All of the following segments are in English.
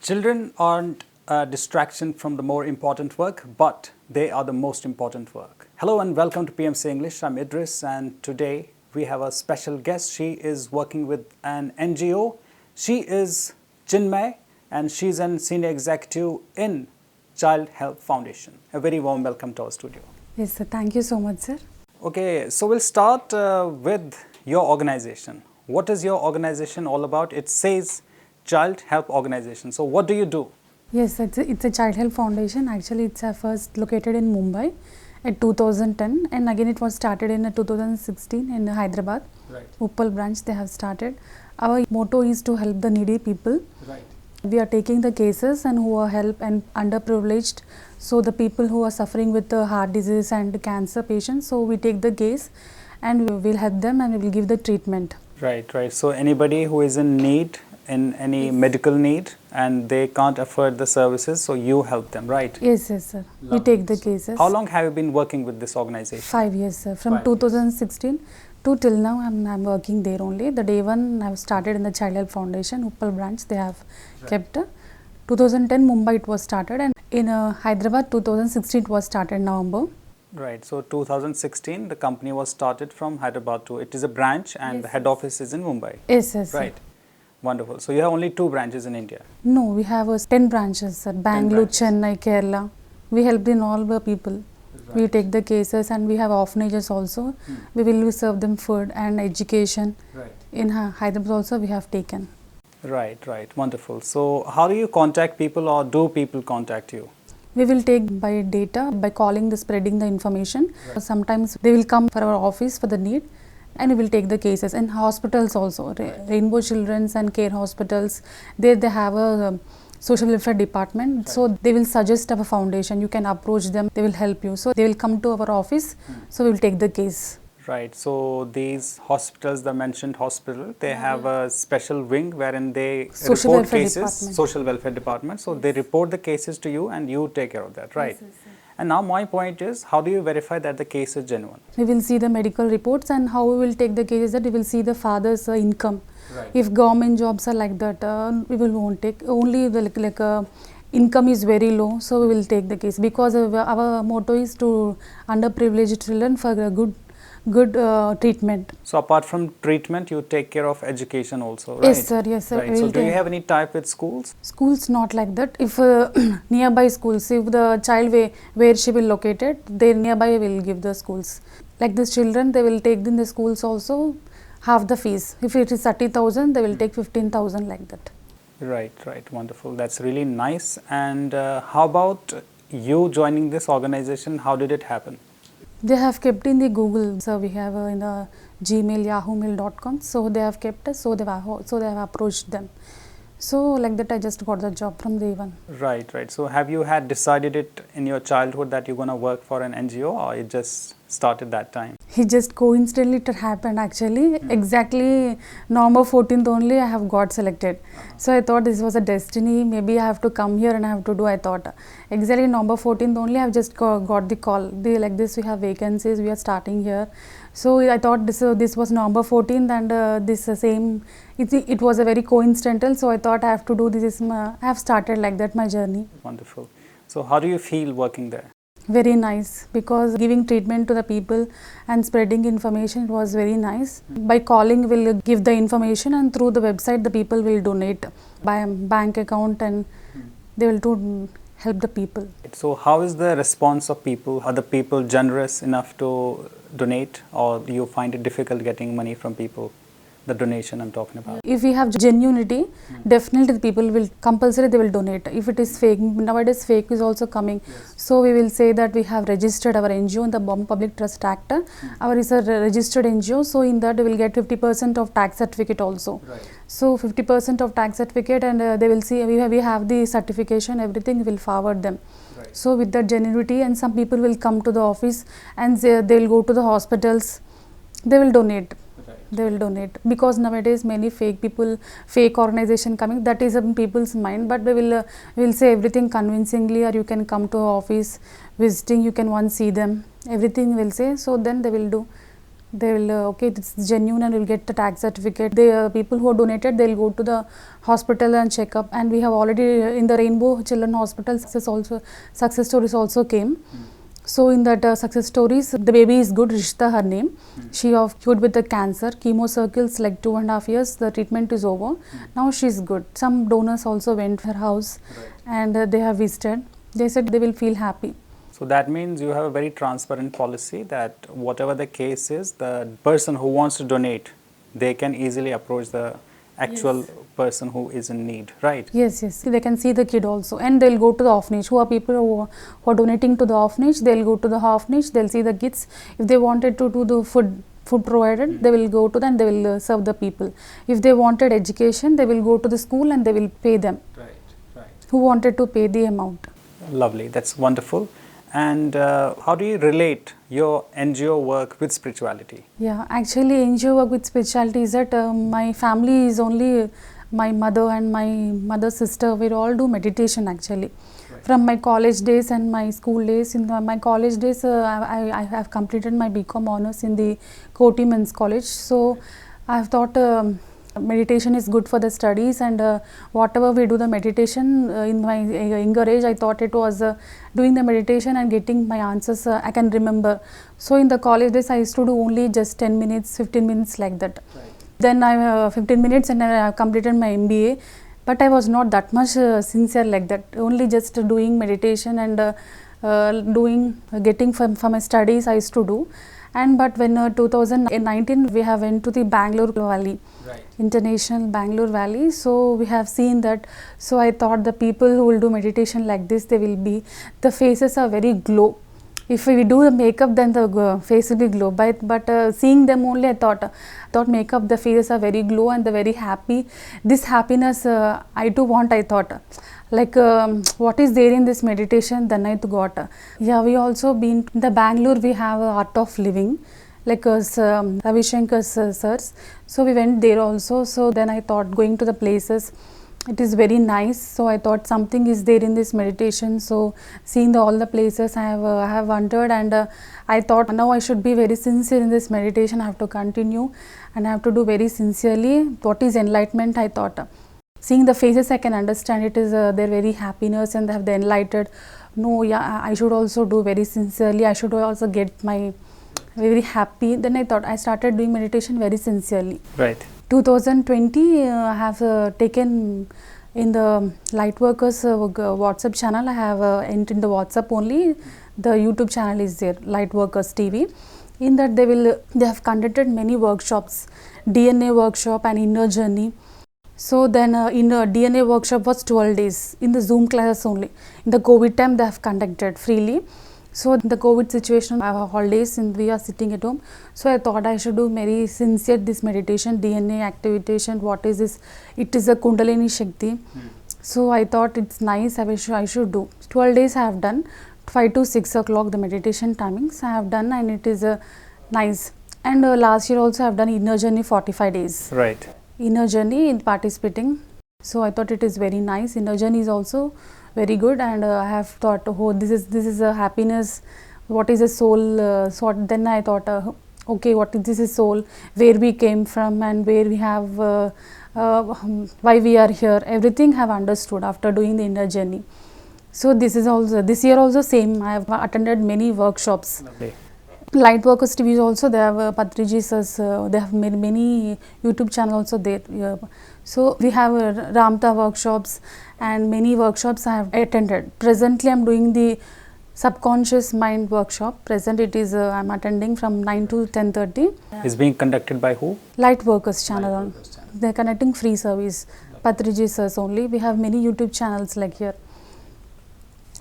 Children aren't a distraction from the more important work, but they are the most important work. Hello and welcome to PMC English. I'm Idris and today we have a special guest. She is working with an NGO. She is Chinmai and she's a senior executive in Child Help Foundation. A very warm welcome to our studio. Yes, sir. Thank you so much, sir. Okay, so we'll start with your organization. What is your organization all about? It says Child Help Organization. So what do you do? Yes, it's a Child Help Foundation. Actually, it's first located in Mumbai at 2010 and again it was started in 2016 in Hyderabad. Right. Uppal branch they have started. Our motto is to help the needy people. Right. We are taking the cases and who are help and underprivileged. So the people who are suffering with the heart disease and cancer patients. So we take the case and we will help them and we will give the treatment. Right, right. So anybody who is in need, in any medical need and they can't afford the services, so you help them, right? Yes, yes, sir. We take the cases. How long have you been working with this organization? 5 years, sir. From 2016 to till now, I'm working there only. The day one, I've started in the Child Help Foundation, Uppal branch. They have kept. 2010, Mumbai it was started, and in Hyderabad, 2016 it was started November. Right. So 2016, the company was started from Hyderabad too. It is a branch, and the head office is in Mumbai. Yes, yes. Right. Wonderful. So you have only 2 branches in India. No, we have 10 branches, sir. Bangalore, Chennai, Kerala. We help in all the people. We take the cases and we have orphanages also. We will serve them food and education. Right. In Hyderabad also we have taken. Right, right. Wonderful. So how do you contact people or do people contact you? We will take by data, by calling, spreading the information. Right. Sometimes they will come for our office for the need and we will take the cases. In hospitals also, Rainbow Children's and Care Hospitals, there they have a social welfare department. Right. So they will suggest our foundation, you can approach them, they will help you. So they will come to our office, so we will take the case. Right. So these hospitals, the mentioned hospital, they have a special wing wherein they report cases, social welfare department. So they report the cases to you and you take care of that, right? Yes, yes. And now my point is, how do you verify that the case is genuine? We will see the medical reports and how we will take the cases that we will see the father's income. Right. If government jobs are like that, we won't take. Only the income is very low, so we will take the case because our motto is to underprivileged children for a good treatment. So apart from treatment, you take care of education also, right? Yes, sir. Yes, sir. Right. So do you have any type with schools? Schools not like that. If nearby schools, if the child where she will located, they nearby will give the schools. Like these children, they will take in the schools also half the fees. If it is 30,000, they will take 15,000 like that. Right, right. Wonderful. That's really nice. And how about you joining this organization? How did it happen? They have kept in the Google, so we have in the Gmail, yahoomail.com. So they have kept us, so they have approached them. So like that, I just got the job from day one. Right, right. So have you had decided it in your childhood that you're going to work for an NGO, or it just started that time? It just coincidentally it happened actually. Exactly November 14th only I have got selected. So I thought this was a destiny. Maybe I have to come here and I have to do. I thought exactly November 14th only I have just got the call. They like this, we have vacancies, we are starting here. So I thought this was November 14th and this same, it was a very coincidental. So I thought I have to do this. I have started like that my journey. Wonderful. So how do you feel working there? Very nice, because giving treatment to the people and spreading information was very nice. By calling, we'll give the information and through the website the people will donate by a bank account and they will help the people. So how is the response of people? Are the people generous enough to donate, or do you find it difficult getting money from people? The donation I'm talking about. If we have genuinity, definitely the people will compulsory they will donate. If it is fake, nowadays fake is also coming. Yes. So we will say that we have registered our NGO in the Public Trust Act. Our is a registered NGO, so in that we will get 50% of tax certificate also. Right. So 50% of tax certificate and they will see we have the certification, everything we will forward them. Right. So with that genuinity, and some people will come to the office and they will go to the hospitals, they will donate. They will donate because nowadays many fake people, fake organization coming, that is in people's mind, but we will say everything convincingly, or you can come to office visiting, you can once see them, everything will say, so then they will do. They will okay, it's genuine and will get the tag certificate. The people who donated, they'll go to the hospital and check up. And we have already in the Rainbow Children Hospital success stories also came. So in that success stories, the baby is good. Rishta, her name. She was cured with the cancer. Chemo circles like 2.5 years. The treatment is over. Now she's good. Some donors also went to her house, and they have visited. They said they will feel happy. So that means you have a very transparent policy that whatever the case is, the person who wants to donate, they can easily approach the actual person who is in need, right? Yes, yes. They can see the kid also, and they'll go to the orphanage. Who are people who are donating to the orphanage? They'll go to the orphanage. They'll see the kids. If they wanted to do the food provided, they will go to them. They will serve the people. If they wanted education, they will go to the school and they will pay them. Right, right. Who wanted to pay the amount? Lovely. That's wonderful. And how do you relate your NGO work with spirituality? Yeah, actually NGO work with spirituality is that my family is only my mother and my mother's sister. We all do meditation actually. Right. From my college days and my school days. In my college days, I have completed my BCom honors in the Koti Men's College. So I have thought meditation is good for the studies, and whatever we do the meditation in my younger age, I thought it was doing the meditation and getting my answers I can remember. So in the college days I used to do only just 10 minutes 15 minutes like that. Right. Then I 15 minutes and I completed my MBA, but I was not that much sincere like that, only just doing meditation and getting from my studies I used to do. And but when 2019 we have went to the Bangalore Valley, right. International Bangalore Valley. So we have seen that. So I thought the people who will do meditation like this, they will be, the faces are very glow. If we do the makeup, then the face will be glow. But seeing them only, I thought makeup, the faces are very glow and they're very happy. This happiness I too want, I thought. Like what is there in this meditation, then I got. Yeah, we also been in the Bangalore, we have art of living, like Ravi Shankar sirs. So we went there also. So then I thought going to the places, it is very nice. So I thought something is there in this meditation. So seeing all the places I have wandered, and I thought now I should be very sincere in this meditation. I have to continue and I have to do very sincerely. What is enlightenment, I thought. Seeing the faces, I can understand it is their very happiness and they have the enlightened. No, yeah, I should also do very sincerely. I should also get my very happy. Then I thought I started doing meditation very sincerely. Right. 2020, I have taken in the Lightworkers WhatsApp channel. I have entered in the WhatsApp only. The YouTube channel is there, Lightworkers TV. In that they have conducted many workshops, DNA workshop and inner journey. So then in a DNA workshop was 12 days in the Zoom classes only. In the COVID time they have conducted freely. So in the COVID situation, I have holidays and we are sitting at home. So I thought I should do very sincere this meditation, DNA activation. What is this? It is a Kundalini Shakti. So I thought it's nice, I should do. 12 days I have done, 5 to 6 o'clock the meditation timings I have done, and it is nice. And last year also I have done inner journey 45 days. Right. Inner journey in participating. So I thought it is very nice. Inner journey is also very good, and I have thought, oh, this is a happiness. What is a soul? So then I thought, okay, this is soul? Where we came from and where we have, why we are here. Everything I have understood after doing the inner journey. So this year also same. I have attended many workshops. Lovely. Lightworkers TV is also, they have Patriji sirs, they have many YouTube channels also there. So we have Ramta workshops and many workshops I have attended. Presently I am doing the subconscious mind workshop. Present it is I am attending from 9 to 10:30. Is being conducted by who? Lightworkers channel. They are conducting free service. Patriji sirs only. We have many YouTube channels like here.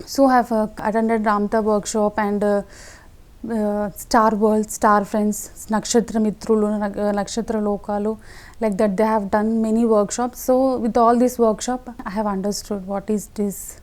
So I have attended Ramta workshop and Star World, Star Friends, Nakshatra Mitrulu, Nakshatra Lokalu, like that they have done many workshops. So with all this workshop, I have understood what is this